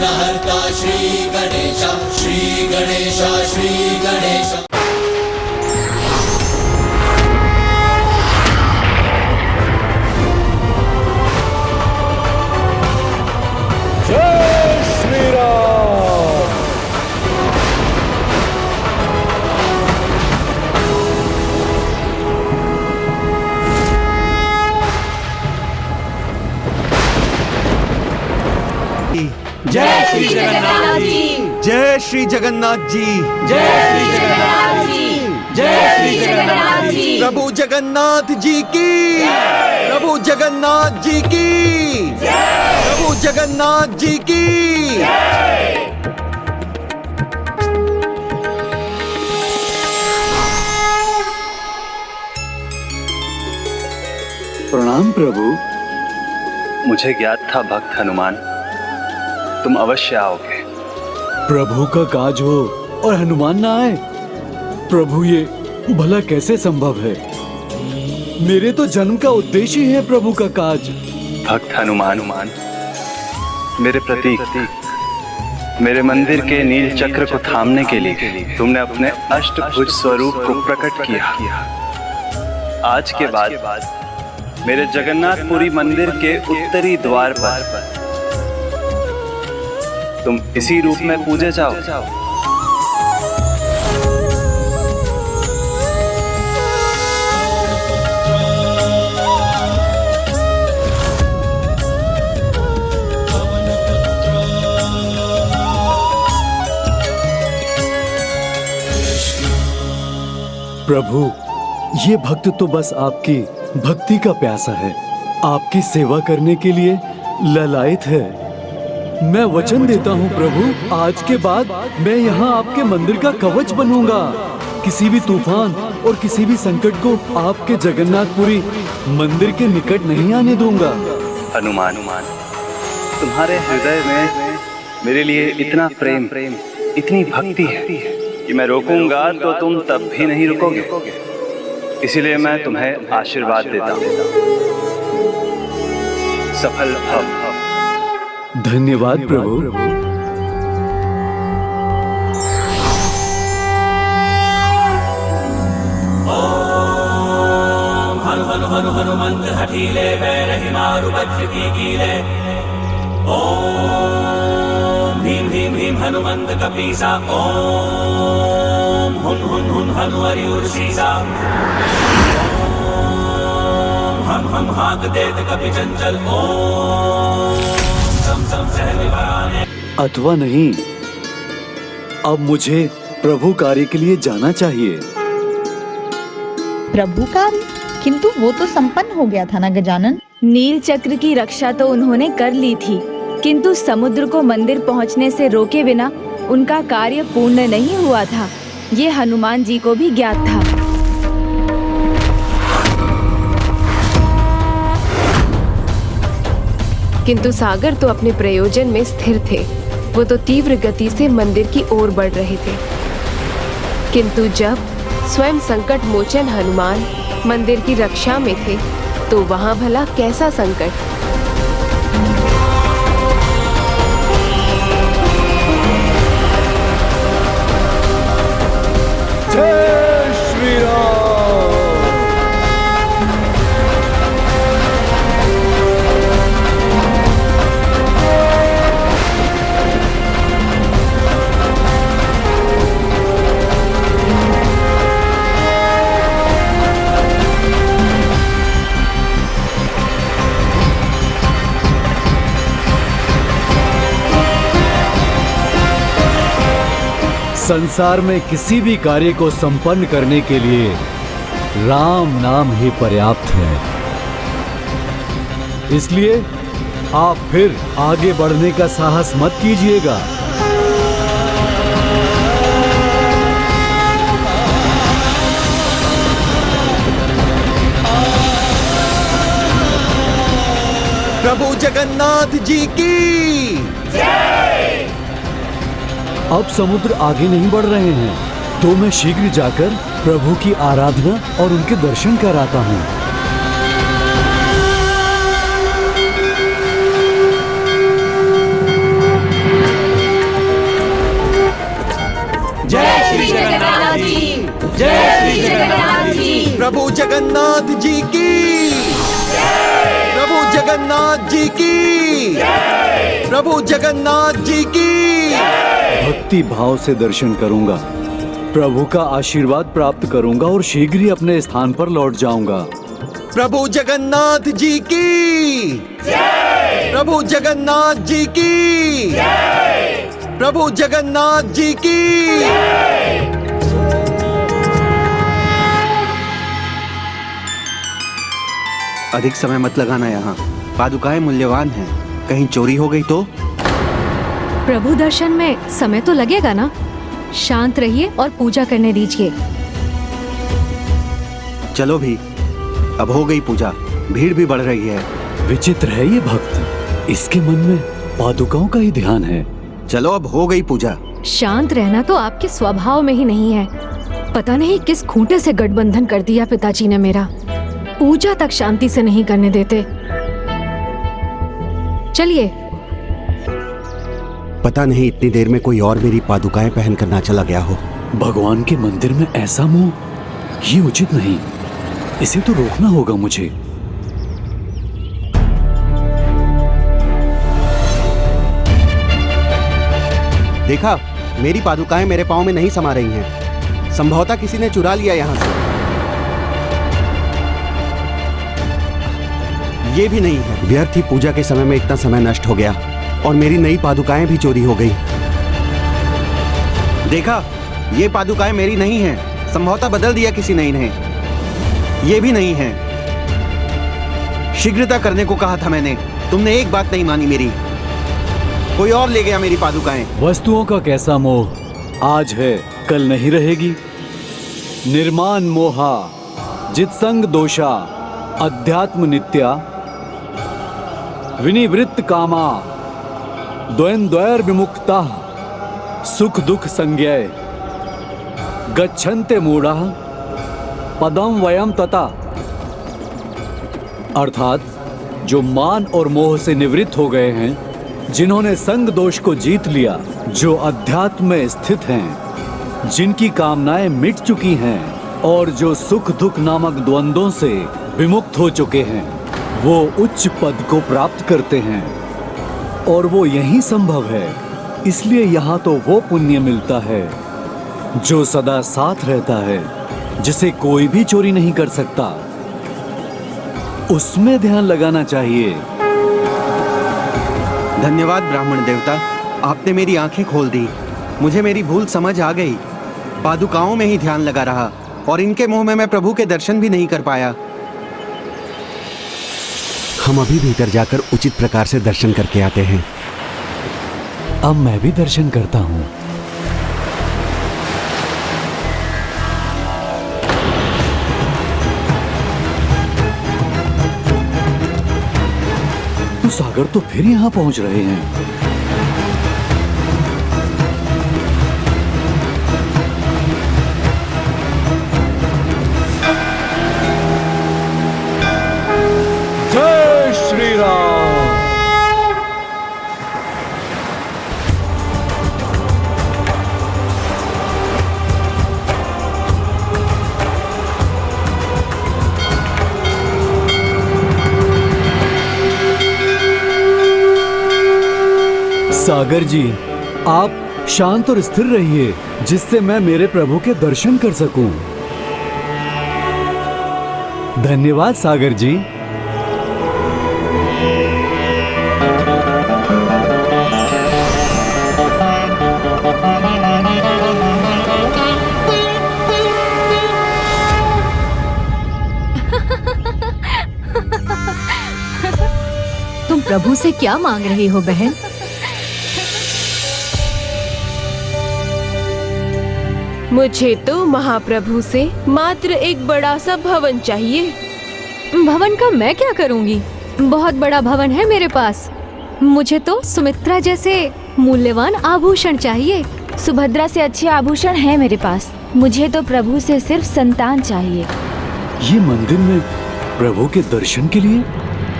विघ्नहर्ता श्री गणेश, श्री गणेश, श्री गणेश। जय श्री राम। जय श्री जगन्नाथ जी। जय श्री जगन्नाथ जी। जय श्री जगन्नाथ जी। जय श्री जगन्नाथ जी। प्रभु जगन्नाथ जी की। प्रभु जगन्नाथ जी की। प्रभु जगन्नाथ जी की। प्रणाम प्रभु। मुझे ज्ञात था भक्त हनुमान तुम अवश्य आओगे। प्रभु का काज हो और हनुमान ना आए? प्रभु ये भला कैसे संभव है? मेरे तो जन्म का उद्देश्य ही है प्रभु का काज। भक्त हनुमान मेरे प्रतीक, मेरे मंदिर के नील चक्र को थामने के लिए तुमने अपने अष्टभुज स्वरूप को प्रकट किया। आज के बाद मेरे जगन्नाथपुरी मंदिर के उत्तरी द्वार पर तुम इसी रूप में पूजे जाओ। प्रभु ये भक्त तो बस आपकी भक्ति का प्यासा है, आपकी सेवा करने के लिए ललायत है। मैं वचन देता हूँ प्रभु, आज के बाद मैं यहाँ आपके मंदिर का कवच बनूंगा। किसी भी तूफान और किसी भी संकट को आपके जगन्नाथपुरी मंदिर के निकट नहीं आने दूंगा। हनुमान तुम्हारे हृदय में मेरे लिए इतना प्रेम, इतनी भक्ति है कि मैं रोकूंगा तो तुम तब भी नहीं रुकोगे। इसीलिए मैं तुम्हें आशीर्वाद देता हूँ, सफल भव। धन्यवाद प्रभु। ओम हनु हनु हनु हनुमंत हठीले बैरहि मारु वज्र की कीले। ओम भीम भीम भीम हनुमंत कपीसा। ओम हुन हुन हुन हनु हरिउर सीसा। ओम हम हाक देत कपि चंचल। ओम अथवा नहीं, अब मुझे प्रभु कार्य के लिए जाना चाहिए। प्रभु कार्य? किंतु वो तो संपन्न हो गया था ना गजानन। नील चक्र की रक्षा तो उन्होंने कर ली थी, किंतु समुद्र को मंदिर पहुंचने से रोके बिना उनका कार्य पूर्ण नहीं हुआ था। ये हनुमान जी को भी ज्ञात था। किंतु सागर तो अपने प्रयोजन में स्थिर थे। वो तो तीव्र गति से मंदिर की ओर बढ़ रहे थे। किंतु जब स्वयं संकट मोचन हनुमान मंदिर की रक्षा में थे तो वहां भला कैसा संकट। जय श्री राम। संसार में किसी भी कार्य को संपन्न करने के लिए राम नाम ही पर्याप्त है। इसलिए आप फिर आगे बढ़ने का साहस मत कीजिएगा। प्रभु जगन्नाथ जी की। अब समुद्र आगे नहीं बढ़ रहे हैं, तो मैं शीघ्र जाकर प्रभु की आराधना और उनके दर्शन कराता हूँ। प्रभु जगन्नाथ जी की, प्रभु जगन्नाथ जी की, प्रभु जगन्नाथ जी की। भक्ति भाव से दर्शन करूंगा, प्रभु का आशीर्वाद प्राप्त करूंगा और शीघ्र ही अपने स्थान पर लौट जाऊंगा। प्रभु जगन्नाथ जी की, प्रभु जगन्नाथ जी की, प्रभु जगन्नाथ जी की। अधिक समय मत लगाना यहाँ, पादुकाएं मूल्यवान हैं, कहीं चोरी हो गई तो? प्रभु दर्शन में समय तो लगेगा ना, शांत रहिए और पूजा करने दीजिए। चलो भी, अब हो गई पूजा, भीड़ भी बढ़ रही है। विचित्र है ये भक्त, इसके मन में पादुकाओं का ही ध्यान है। चलो अब हो गई पूजा। शांत रहना तो आपके स्वभाव में ही नहीं है। पता नहीं किस खूंटे से गठबंधन कर दिया पिताजी ने मेरा, पूजा तक शांति से नहीं करने देते। चलिए। पता नहीं इतनी देर में कोई और मेरी पादुकाएं पहन कर ना चला गया हो। भगवान के मंदिर में ऐसा मोह, ये उचित नहीं, इसे तो रोकना होगा मुझे। देखा, मेरी पादुकाएं मेरे पाँव में नहीं समा रही हैं। संभवतः किसी ने चुरा लिया यहाँ से। ये भी नहीं है, व्यर्थ ही पूजा के समय में इतना समय नष्ट हो गया और मेरी नई पादुकाएं भी चोरी हो गई। देखा, ये पादुकाएं मेरी नहीं हैं, संभवतः बदल दिया किसी नई ने। ये भी नहीं है। शीघ्रता करने को कहा था मैंने, तुमने एक बात नहीं मानी मेरी। कोई और ले गया मेरी पादुकाएं। वस्तुओं का कैसा मोह, आज है कल नहीं रहेगी। निर्माण मोहा जित्संग दोषा अध्यात्म नित्या विनिवृत्त कामा द्वैर विमुक्ता सुख दुख संज्ञय गच्छन्ते मूढ़ा पदम वयम तथा। अर्थात जो मान और मोह से निवृत्त हो गए हैं, जिन्होंने संग दोष को जीत लिया, जो अध्यात्म में स्थित हैं, जिनकी कामनाएं मिट चुकी हैं और जो सुख दुख नामक द्वंद्वों से विमुक्त हो चुके हैं, वो उच्च पद को प्राप्त करते हैं। और वो यही संभव है, इसलिए यहाँ तो वो पुण्य मिलता है जो सदा साथ रहता है, जिसे कोई भी चोरी नहीं कर सकता। उसमें ध्यान लगाना चाहिए। धन्यवाद ब्राह्मण देवता, आपने मेरी आंखें खोल दी। मुझे मेरी भूल समझ आ गई। पादुकाओं में ही ध्यान लगा रहा और इनके मुंह में मैं प्रभु के दर्शन भी नहीं कर पाया। हम अभी भीतर जाकर उचित प्रकार से दर्शन करके आते हैं। अब मैं भी दर्शन करता हूँ। तो सागर तो फिर यहाँ पहुंच रहे हैं। जय श्री राम। सागर जी, आप शांत और स्थिर रहिए, जिससे मैं मेरे प्रभु के दर्शन कर सकूं। धन्यवाद सागर जी। तुम प्रभु से क्या मांग रही हो बहन? मुझे तो महाप्रभु से मात्र एक बड़ा सा भवन चाहिए। भवन का मैं क्या करूंगी? बहुत बड़ा भवन है मेरे पास। मुझे तो सुमित्रा जैसे मूल्यवान आभूषण चाहिए। सुभद्रा से अच्छे आभूषण हैं मेरे पास। मुझे तो प्रभु से सिर्फ संतान चाहिए। ये मंदिर में प्रभु के दर्शन के लिए,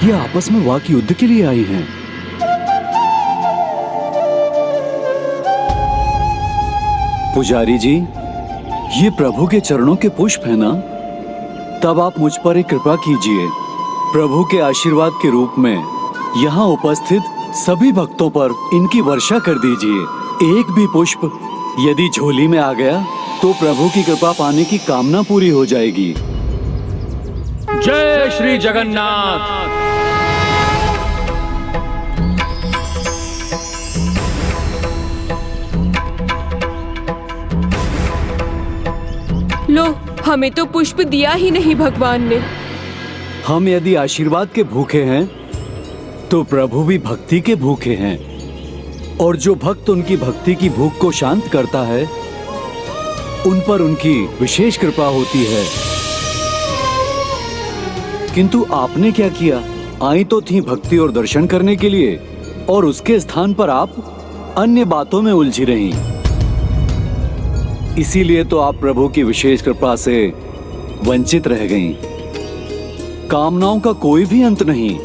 ये आपस में वाक युद्ध के लिए आए हैं। पुजारी जी, ये प्रभु के चरणों के पुष्प है ना? तब आप मुझ पर एक कृपा कीजिए। प्रभु के आशीर्वाद के रूप में यहाँ उपस्थित सभी भक्तों पर इनकी वर्षा कर दीजिए। एक भी पुष्प यदि झोली में आ गया तो प्रभु की कृपा पाने की कामना पूरी हो जाएगी। जय श्री जगन्नाथ। लो, हमें तो पुष्प दिया ही नहीं भगवान ने। हम यदि आशीर्वाद के भूखे हैं तो प्रभु भी भक्ति के भूखे हैं, और जो भक्त उनकी भक्ति की भूख को शांत करता है उन पर उनकी विशेष कृपा होती है। किंतु आपने क्या किया? आई तो थी भक्ति और दर्शन करने के लिए, और उसके स्थान पर आप अन्य बातों में उलझी रहीं। इसीलिए तो आप प्रभु की विशेष कृपा से वंचित रह गईं। कामनाओं का कोई भी अंत नहीं।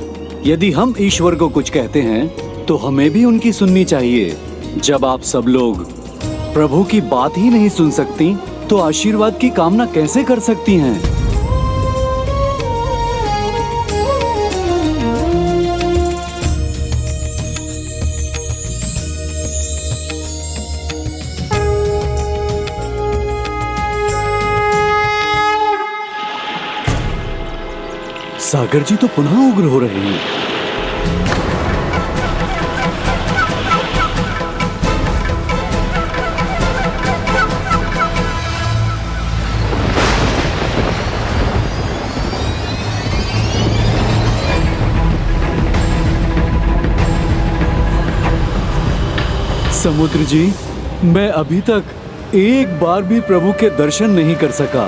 यदि हम ईश्वर को कुछ कहते हैं तो हमें भी उनकी सुननी चाहिए। जब आप सब लोग प्रभु की बात ही नहीं सुन सकती तो आशीर्वाद की कामना कैसे कर सकती हैं? सागर जी तो पुनः उग्र हो रहे हैं। समुद्र जी, मैं अभी तक एक बार भी प्रभु के दर्शन नहीं कर सका।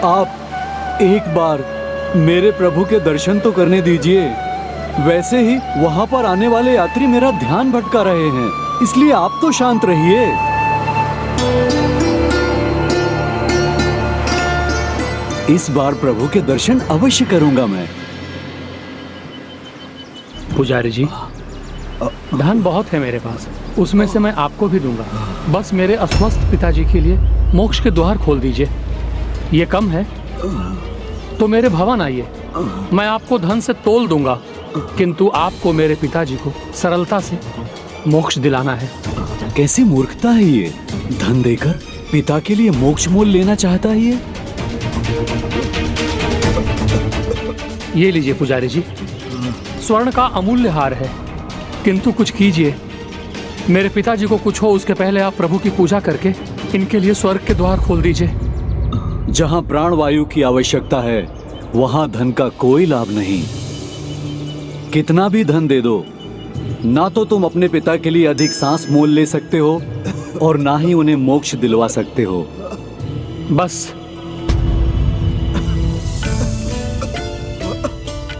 आप एक बार मेरे प्रभु के दर्शन तो करने दीजिए। वैसे ही वहां पर आने वाले यात्री मेरा ध्यान भटका रहे हैं, इसलिए आप तो शांत रहिए। इस बार प्रभु के दर्शन अवश्य करूंगा मैं। पुजारी जी, धन बहुत है मेरे पास, उसमें से मैं आपको भी दूंगा। बस मेरे अस्वस्थ पिताजी के लिए मोक्ष के द्वार खोल दीजिए। ये कम है तो मेरे भवन आइए, मैं आपको धन से तोल दूंगा, किंतु आपको मेरे पिताजी को सरलता से मोक्ष दिलाना है। कैसी मूर्खता है ये! धन देकर पिता के लिए मोक्ष मोल लेना चाहता है ये। ये लीजिए पुजारी जी, स्वर्ण का अमूल्य हार है, किंतु कुछ कीजिए। मेरे पिताजी को कुछ हो उसके पहले आप प्रभु की पूजा करके इनके लिए स्वर्ग के द्वार खोल दीजिए। जहां प्राणवायु की आवश्यकता है वहां धन का कोई लाभ नहीं। कितना भी धन दे दो, ना तो तुम अपने पिता के लिए अधिक सांस मोल ले सकते हो और ना ही उन्हें मोक्ष दिलवा सकते हो। बस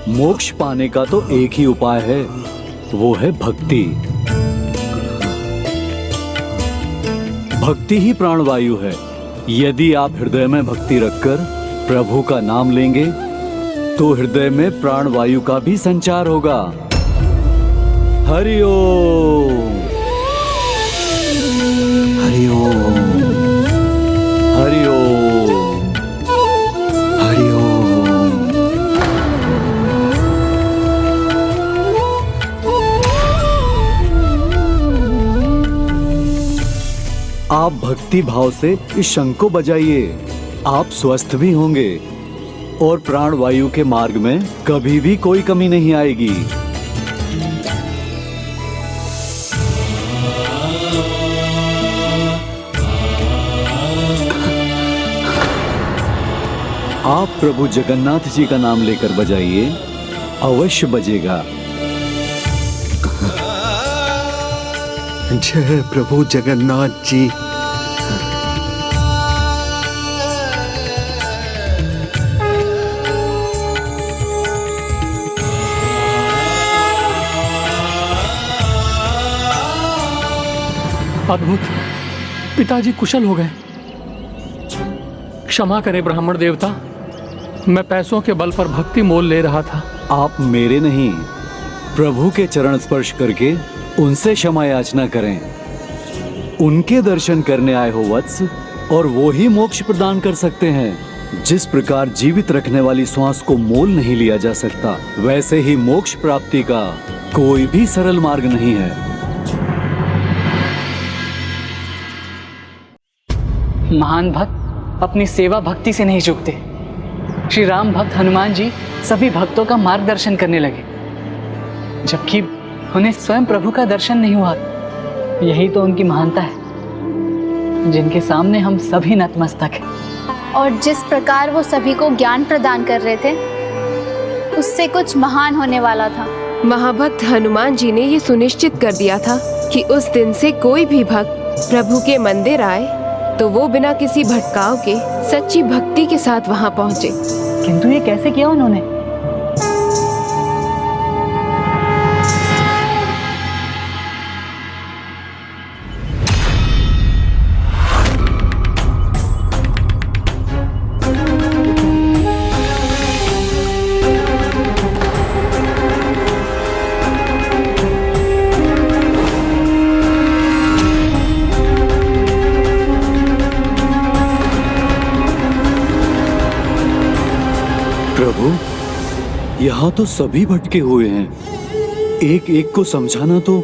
मोक्ष पाने का तो एक ही उपाय है, वो है भक्ति। भक्ति ही प्राणवायु है। यदि आप हृदय में भक्ति रखकर प्रभु का नाम लेंगे तो हृदय में प्राणवायु का भी संचार होगा। हरि ओम, हरि ओम, हरि ओम, हरि ओम। आप भक्ति भाव से इस शंख को बजाइए, आप स्वस्थ भी होंगे और प्राणवायु के मार्ग में कभी भी कोई कमी नहीं आएगी। आप प्रभु जगन्नाथ जी का नाम लेकर बजाइए, अवश्य बजेगा। जय प्रभु जगन्नाथ जी। अद्भुत, पिताजी कुशल हो गए। क्षमा करें ब्राह्मण देवता, मैं पैसों के बल पर भक्ति मोल ले रहा था। आप मेरे नहीं, प्रभु के चरण स्पर्श करके उनसे क्षमा याचना करें। उनके दर्शन करने आए हो वत्स, और वो ही मोक्ष प्रदान कर सकते हैं। जिस प्रकार जीवित रखने वाली श्वास को मोल नहीं लिया जा सकता, वैसे ही मोक्ष प्राप्ति का कोई भी सरल मार्ग नहीं है। महान भक्त अपनी सेवा भक्ति से नहीं चूकते। श्री राम भक्त हनुमान जी सभी भक्तों का मार्गदर्शन करने लगे, जबकि उन्हें स्वयं प्रभु का दर्शन नहीं हुआ। यही तो उनकी महानता है, जिनके सामने हम सभी नतमस्तक हैं। और जिस प्रकार वो सभी को ज्ञान प्रदान कर रहे थे, उससे कुछ महान होने वाला था। महाभक्त हनुमान जी ने ये सुनिश्चित कर दिया था कि उस दिन से कोई भी भक्त प्रभु के मंदिर आए तो वो बिना किसी भटकाव के सच्ची भक्ति के साथ वहाँ पहुँचे। किंतु ये कैसे किया उन्होंने? प्रभु, यहाँ तो सभी भटके हुए हैं। एक एक को समझाना तो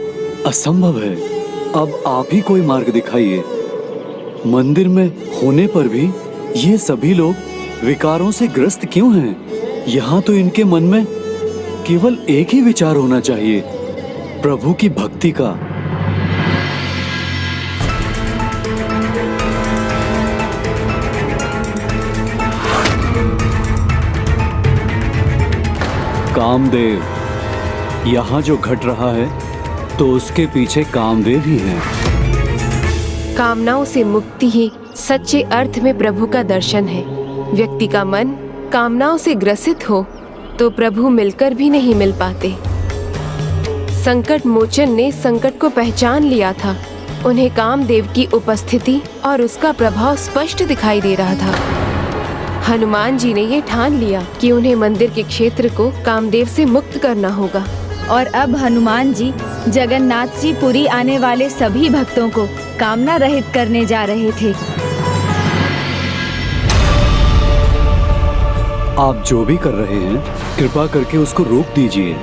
असंभव है। अब आप ही कोई मार्ग दिखाइए। मंदिर में होने पर भी ये सभी लोग विकारों से ग्रस्त क्यों हैं? यहाँ तो इनके मन में केवल एक ही विचार होना चाहिए, प्रभु की भक्ति का। कामदेव, यहाँ जो घट रहा है तो उसके पीछे कामदेव ही हैं। कामनाओं से मुक्ति ही सच्चे अर्थ में प्रभु का दर्शन है। व्यक्ति का मन कामनाओं से ग्रसित हो तो प्रभु मिलकर भी नहीं मिल पाते। संकट मोचन ने संकट को पहचान लिया था। उन्हें कामदेव की उपस्थिति और उसका प्रभाव स्पष्ट दिखाई दे रहा था। हनुमान जी ने ये ठान लिया कि उन्हें मंदिर के क्षेत्र को कामदेव से मुक्त करना होगा। और अब हनुमान जी जगन्नाथ जी पुरी आने वाले सभी भक्तों को कामना रहित करने जा रहे थे। आप जो भी कर रहे हैं, कृपा करके उसको रोक दीजिए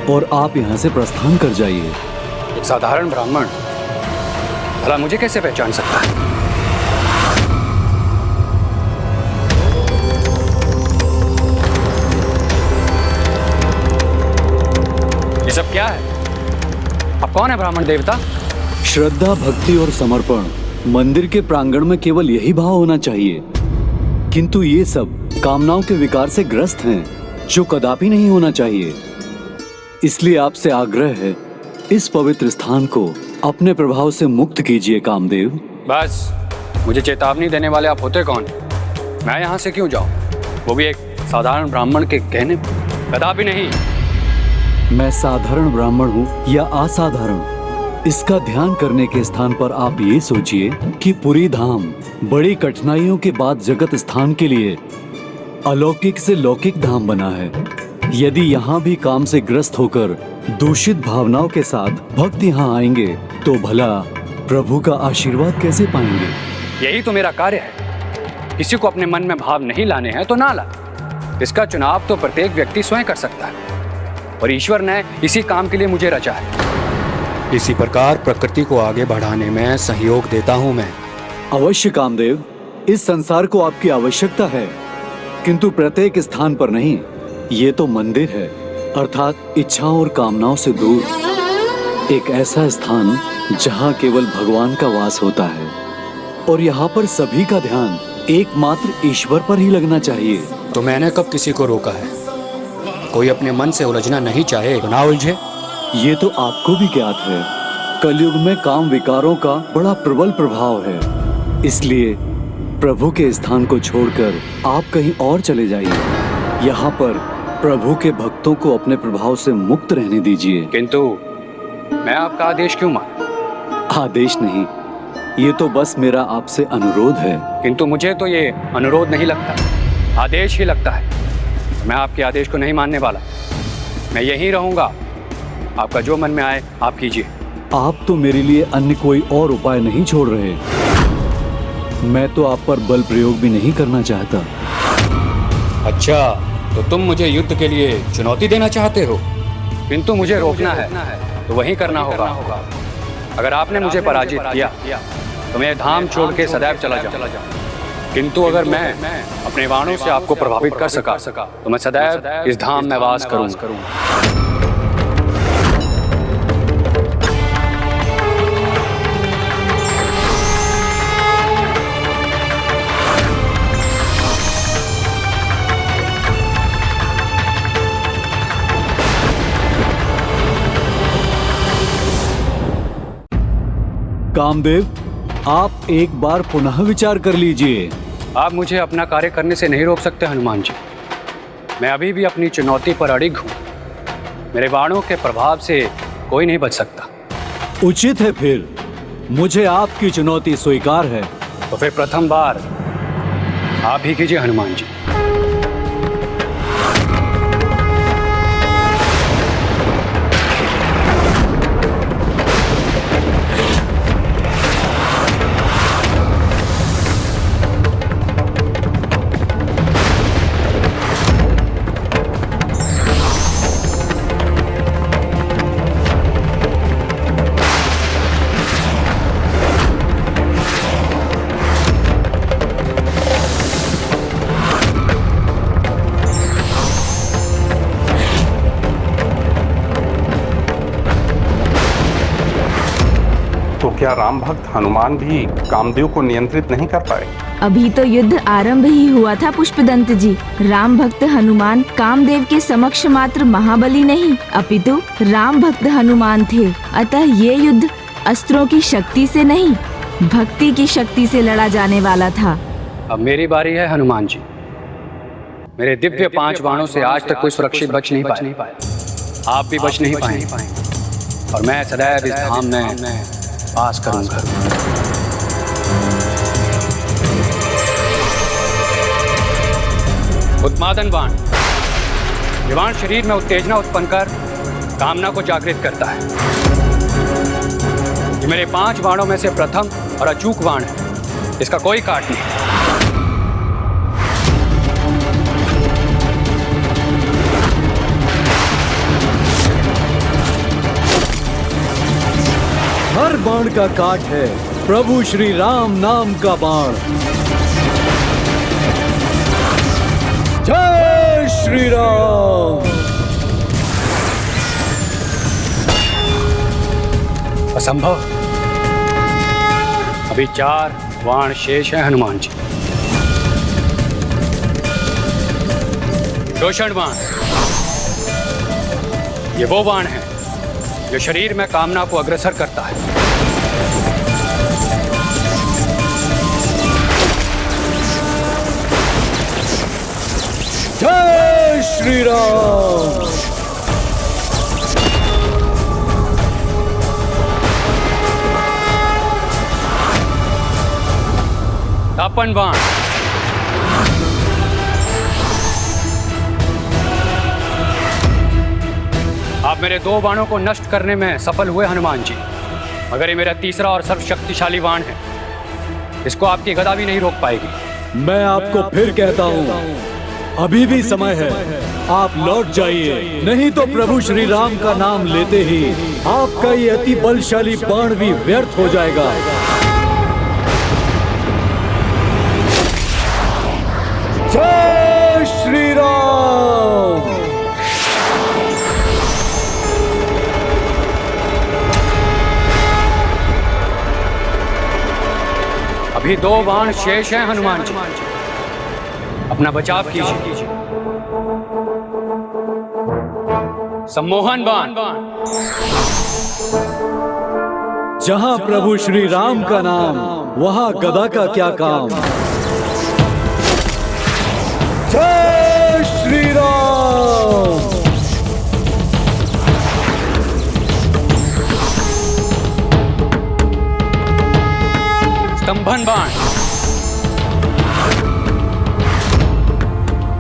और आप यहाँ से प्रस्थान कर जाइए। एक साधारण ब्राह्मण भला मुझे कैसे पहचान सकता है? ये सब क्या है? आप कौन है ब्राह्मण देवता? श्रद्धा, भक्ति और समर्पण मंदिर के प्रांगण में केवल यही भाव होना चाहिए, किंतु ये सब कामनाओं के विकार से ग्रस्त हैं, जो कदापि नहीं होना चाहिए। इसलिए आपसे आग्रह है, इस पवित्र स्थान को अपने प्रभाव से मुक्त कीजिए कामदेव। बस, मुझे चेतावनी देने वाले आप होते कौन? मैं यहाँ से क्यों जाऊँ, वो भी एक साधारण ब्राह्मण के कहने? कदापि नहीं। मैं साधारण ब्राह्मण हूँ या असाधारण, इसका ध्यान करने के स्थान पर आप ये सोचिए कि पुरी धाम बड़ी कठिनाइयों के बाद जगत स्थान के लिए अलौकिक से लौकिक धाम बना है। यदि यहाँ भी काम से ग्रस्त होकर दूषित भावनाओं के साथ भक्त यहाँ आएंगे तो भला प्रभु का आशीर्वाद कैसे पाएंगे? यही तो मेरा कार्य है। किसी को अपने मन में भाव नहीं लाने हैं तो ना ला। इसका चुनाव तो प्रत्येक व्यक्ति स्वयं कर सकता है, और ईश्वर ने इसी काम के लिए मुझे रचा है। इसी प्रकार प्रकृति को आगे बढ़ाने में सहयोग देता हूँ मैं। अवश्य कामदेव, इस संसार को आपकी आवश्यकता है, किंतु प्रत्येक स्थान पर नहीं। ये तो मंदिर है, अर्थात इच्छाओं और कामनाओं से दूर एक ऐसा स्थान जहाँ केवल भगवान का वास होता है, और यहाँ पर सभी का ध्यान एकमात्र ईश्वर पर ही लगना चाहिए। तो मैंने कब किसी को रोका है? कोई अपने मन से उलझना नहीं चाहे तो ना उलझे। ये तो आपको भी ज्ञात है, कलयुग में काम विकारों का बड़ा प्रबल प्रभाव है। इसलिए प्रभु के स्थान को छोड़कर आप कहीं और चले जाइए। यहाँ पर प्रभु के भक्तों को अपने प्रभाव से मुक्त रहने दीजिए। किंतु मैं आपका आदेश क्यों मानूं? आदेश नहीं, ये तो बस मेरा आपसे अनुरोध है। किंतु मुझे तो ये अनुरोध नहीं लगता, आदेश ही लगता है। मैं आपके आदेश को नहीं मानने वाला। मैं यहीं रहूंगा। आपका जो मन में आए आप कीजिए। आप तो मेरे लिए अन्य कोई और उपाय नहीं छोड़ रहे। मैं तो आप पर बल प्रयोग भी नहीं करना चाहता। अच्छा, तो तुम मुझे युद्ध के लिए चुनौती देना चाहते हो? किंतु मुझे रोकना है तो वही करना होगा। अगर आपने मुझे पराजित किया तो मैं धाम छोड़ के सदैव चला जाऊं। किंतु अगर मैं अपने बाणों से आपको प्रभावित कर सका तो मैं सदैव इस धाम में वास करूंगा। कामदेव, आप एक बार पुनः विचार कर लीजिए। आप मुझे अपना कार्य करने से नहीं रोक सकते हनुमान जी। मैं अभी भी अपनी चुनौती पर अड़िग हूँ। मेरे बाणों के प्रभाव से कोई नहीं बच सकता। उचित है, फिर मुझे आपकी चुनौती स्वीकार है। तो फिर प्रथम बार आप ही कीजिए हनुमान जी। क्या राम भक्त हनुमान भी कामदेव को नियंत्रित नहीं कर पाए? अभी तो युद्ध आरंभ ही हुआ था पुष्पदंत जी। राम भक्त हनुमान कामदेव के समक्ष मात्र महाबली नहीं अपितु राम भक्त हनुमान थे। अतः ये युद्ध अस्त्रों की शक्ति से नहीं, भक्ति की शक्ति से लड़ा जाने वाला था। अब मेरी बारी है हनुमान जी। मेरे दिव्य 5 बाणों से आज तक कोई सुरक्षित बच नहीं पाया। आप भी बच नहीं पाए और मैं सदैव इस धाम में पास करूंगा। उत्पादन बाण। ये बाण शरीर में उत्तेजना उत्पन्न कर कामना को जागृत करता है। ये मेरे 5 बाणों में से प्रथम और अचूक बाण है। इसका कोई काट नहीं। हर बाण का काट है प्रभु श्री राम नाम का बाण। जय श्री राम। असंभव। अभी 4 बाण शेष हैं हनुमान जी। शोषण बाण। ये वो बाण है जो शरीर में कामना को अग्रसर करता है। जय श्री राम। तापन बाण। आप मेरे 2 बाणों को नष्ट करने में सफल हुए हनुमान जी, मगर ये मेरा तीसरा और सर्वशक्तिशाली बाण है। इसको आपकी गदा भी नहीं रोक पाएगी। मैं आपको फिर कहता हूँ, अभी भी समय है, आप लौट जाइए, नहीं तो प्रभु श्री राम का नाम लेते ही आपका ये अति बलशाली बाण भी व्यर्थ हो जाएगा। जय श्री राम। अभी 2 बाण शेष हैं हनुमान जी। अपना बचाव कीजिए। सम्मोहन बाण। जहां प्रभु श्री राम का नाम, वहां गदा का क्या काम। जय श्री राम। स्तंभन बाण।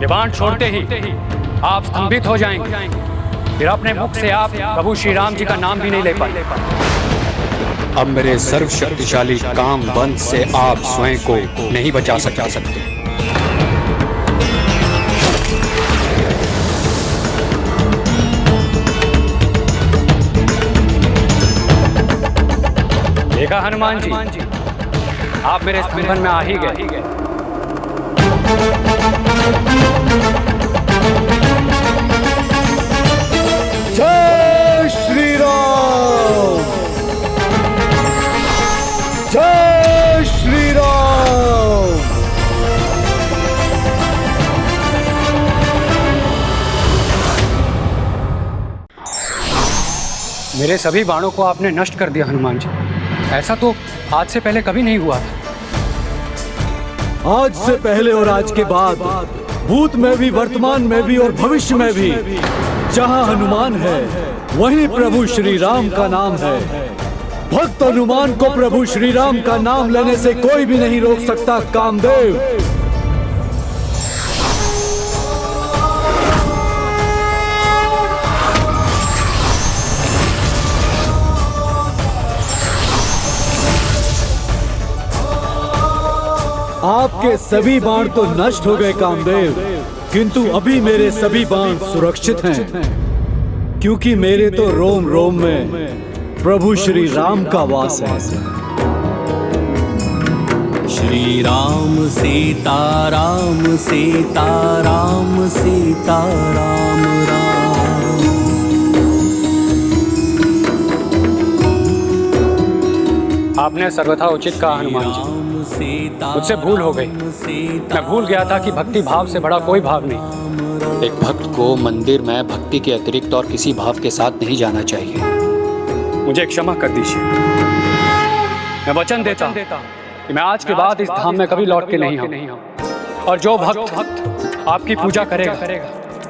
ये बाण छोड़ते ही आप स्तंभित हो जाएंगे। फिर अपने मुख से आप प्रभु श्री राम जी का नाम भी नहीं ले पाए। अब मेरे सर्वशक्तिशाली काम बंध से आप स्वयं को नहीं बचा सकते। देखा हनुमान जी, आप मेरे स्तंभन में आ ही गए। जय श्री राम, जय श्री राम। मेरे सभी बाणों को आपने नष्ट कर दिया हनुमान जी। ऐसा तो आज से पहले कभी नहीं हुआ था। आज से पहले और आज के बाद, भूत में भी, वर्तमान में भी और भविष्य में भी, जहाँ हनुमान है वहीं प्रभु श्री राम का नाम है। भक्त हनुमान को प्रभु श्री राम का नाम लेने से कोई भी नहीं रोक सकता। कामदेव, आपके सभी बाण तो नष्ट हो गए कामदेव, किंतु अभी मेरे सभी बाण सुरक्षित हैं, क्योंकि मेरे तो रोम रोम में प्रभु श्री राम का वास है। श्री राम सीता राम सीता राम सीता राम राम। आपने सर्वथा उचित कहा हनुमान जी, मुझसे भूल हो गई। मैं भूल गया था कि भक्ति भाव से बड़ा कोई भाव नहीं। एक भक्त को मंदिर में भक्ति के अतिरिक्त और किसी भाव के साथ नहीं जाना चाहिए। मुझे क्षमा कर दीजिए। मैं वचन देता हूं कि मैं आज के बाद इस धाम में कभी लौट के नहीं आऊं। और जो भक्त आपकी पूजा करेगा,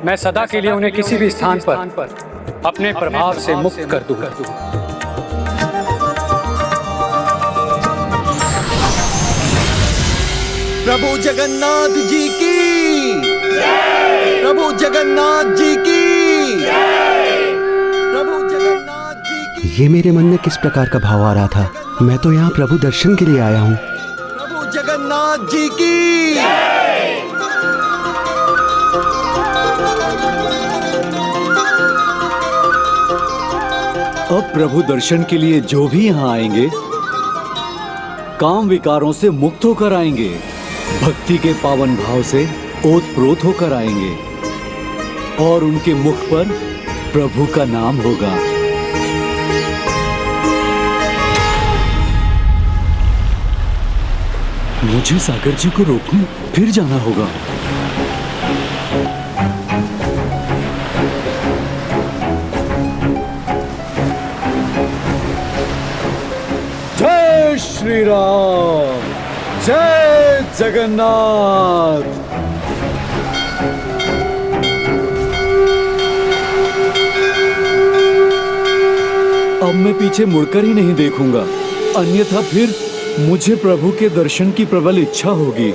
मैं सदा के लिए उन्हें किसी भी स्थान पर अपने प्रभाव से मुक्त कर दूंगा। प्रभु जगन्नाथ जी की जय। प्रभु जगन्नाथ जी की जय। प्रभु जगन्नाथ जी की। ये मेरे मन में किस प्रकार का भाव आ रहा था? मैं तो यहाँ प्रभु दर्शन के लिए आया हूँ। प्रभु जगन्नाथ जी की जय। अब प्रभु दर्शन के लिए जो भी यहाँ आएंगे, काम विकारों से मुक्त होकर आएंगे, भक्ति के पावन भाव से ओतप्रोत होकर आएंगे और उनके मुख पर प्रभु का नाम होगा। मुझे सागर जी को रोकने फिर जाना होगा। जय श्री राम, जय जगन्नाथ। अब मैं पीछे मुड़कर ही नहीं देखूंगा, अन्यथा फिर मुझे प्रभु के दर्शन की प्रबल इच्छा होगी।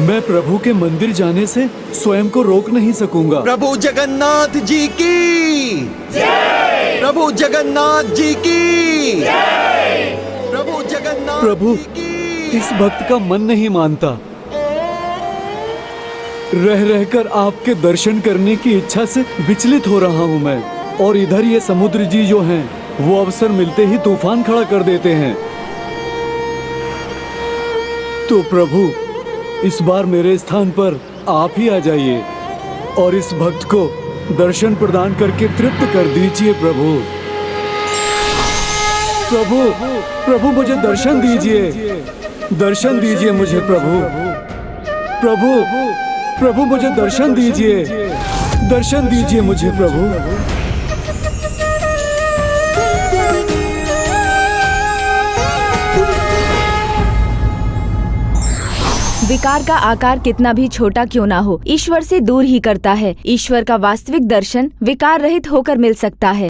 मैं प्रभु के मंदिर जाने से स्वयं को रोक नहीं सकूंगा। प्रभु जगन्नाथ जी की जय। प्रभु जगन्नाथ जी की जय। प्रभु जगन्नाथ। प्रभु, इस भक्त का मन नहीं मानता। रह रहकर आपके दर्शन करने की इच्छा से विचलित हो रहा हूं मैं, और इधर ये समुद्र जी जो हैं, वो अवसर मिलते ही तूफान खड़ा कर देते हैं। तो प्रभु, इस बार मेरे स्थान पर आप ही आ जाइए और इस भक्त को दर्शन प्रदान करके तृप्त कर दीजिए। प्रभु, प्रभु, प्रभु मुझे दर्शन दीजिए, दर्शन दीजिए मुझे प्रभु। प्रभु, प्रभु मुझे दर्शन दीजिए, दर्शन दीजिए मुझे प्रभु। विकार का आकार कितना भी छोटा क्यों ना हो, ईश्वर से दूर ही करता है। ईश्वर का वास्तविक दर्शन विकार रहित होकर मिल सकता है।